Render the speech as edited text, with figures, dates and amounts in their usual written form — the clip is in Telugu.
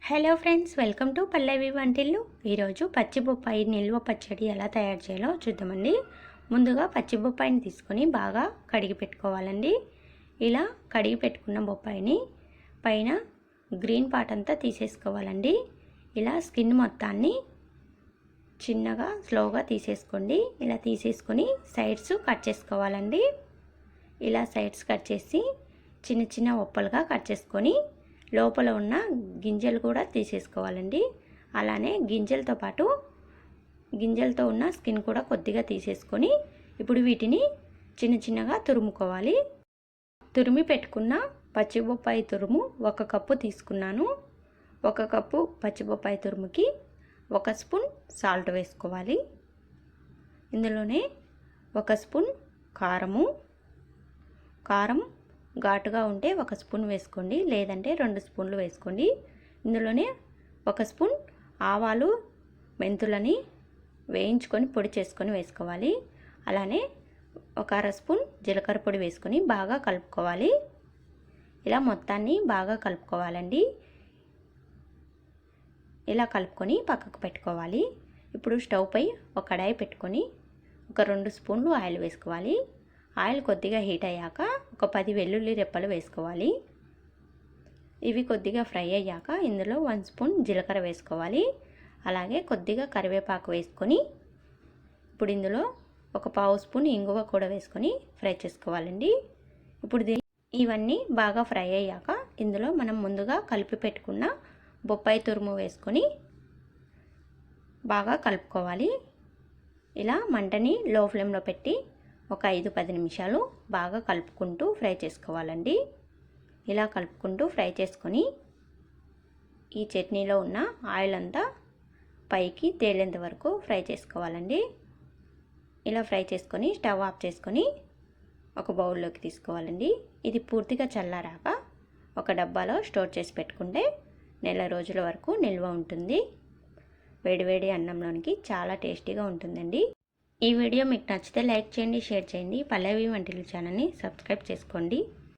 హలో ఫ్రెండ్స్, వెల్కమ్ టు పల్లవి వంటిల్లు. ఈరోజు పచ్చి బొప్పాయి నిల్వ పచ్చడి ఎలా తయారు చేయాలో చూద్దామండి. ముందుగా పచ్చి బొప్పాయిని తీసుకొని బాగా కడిగి పెట్టుకోవాలండి. ఇలా కడిగి పెట్టుకున్న బొప్పాయిని పైన గ్రీన్ పార్ట్ అంతా తీసేసుకోవాలండి. ఇలా స్కిన్ మొత్తాన్ని చిన్నగా స్లోగా తీసేసుకోండి. ఇలా తీసేసుకొని సైడ్స్ కట్ చేసుకోవాలండి. ఇలా సైడ్స్ కట్ చేసి చిన్న చిన్న ఒప్పలుగా కట్ చేసుకొని లోపల ఉన్న గింజలు కూడా తీసేసుకోవాలండి. అలానే గింజలతో ఉన్న స్కిన్ కూడా కొద్దిగా తీసేసుకొని ఇప్పుడు వీటిని చిన్న చిన్నగా తురుముకోవాలి. తురిమి పెట్టుకున్న పచ్చిబొప్పాయి తురుము 1 కప్పు తీసుకున్నాను. 1 కప్పు పచ్చిబొప్పాయి తురుముకి 1 స్పూన్ సాల్ట్ వేసుకోవాలి. ఇందులోనే 1 స్పూన్ కారం ఘాటుగా ఉంటే 1 స్పూన్ వేసుకోండి, లేదంటే 2 స్పూన్లు వేసుకోండి. ఇందులోనే 1 స్పూన్ ఆవాలు మెంతులని వేయించుకొని పొడి చేసుకొని వేసుకోవాలి. అలానే 1/2 స్పూన్ జీలకర్ర పొడి వేసుకొని బాగా కలుపుకోవాలి. ఇలా మొత్తాన్ని బాగా కలుపుకోవాలండి. ఇలా కలుపుకొని పక్కకు పెట్టుకోవాలి. ఇప్పుడు స్టవ్ పై ఒక కడాయి పెట్టుకొని 2 స్పూన్లు ఆయిల్ వేసుకోవాలి. ఆయిల్ కొద్దిగా హీట్ అయ్యాక 10 వెల్లుల్లి రెప్పలు వేసుకోవాలి. ఇవి కొద్దిగా ఫ్రై అయ్యాక ఇందులో 1 స్పూన్ జీలకర్ర వేసుకోవాలి. అలాగే కొద్దిగా కరివేపాకు వేసుకొని ఇప్పుడు ఇందులో 1/2 స్పూన్ ఇంగువ కూడా వేసుకొని ఫ్రై చేసుకోవాలండి. ఇప్పుడు ఇవన్నీ బాగా ఫ్రై అయ్యాక ఇందులో మనం ముందుగా కలిపి పెట్టుకున్న బొప్పాయి తురుము వేసుకొని బాగా కలుపుకోవాలి. ఇలా మంటని లో ఫ్లేమ్లో పెట్టి ఒక 5-10 నిమిషాలు బాగా కలుపుకుంటూ ఫ్రై చేసుకోవాలండి. ఇలా కలుపుకుంటూ ఫ్రై చేసుకొని ఈ చట్నీలో ఉన్న ఆయిల్ అంతా పైకి తేలేంత వరకు ఫ్రై చేసుకోవాలండి. ఇలా ఫ్రై చేసుకొని స్టవ్ ఆఫ్ చేసుకొని ఒక బౌల్లోకి తీసుకోవాలండి. ఇది పూర్తిగా చల్లారాక ఒక డబ్బాలో స్టోర్ చేసి పెట్టుకుంటే నెల రోజుల వరకు నిల్వ ఉంటుంది. వేడివేడి అన్నంలోనికి చాలా టేస్టీగా ఉంటుందండి. ఈ వీడియో మీకు నచ్చితే లైక్ చేయండి, షేర్ చేయండి. పల్లవి వంటిల్లు ఛానల్ని సబ్స్క్రైబ్ చేసుకోండి.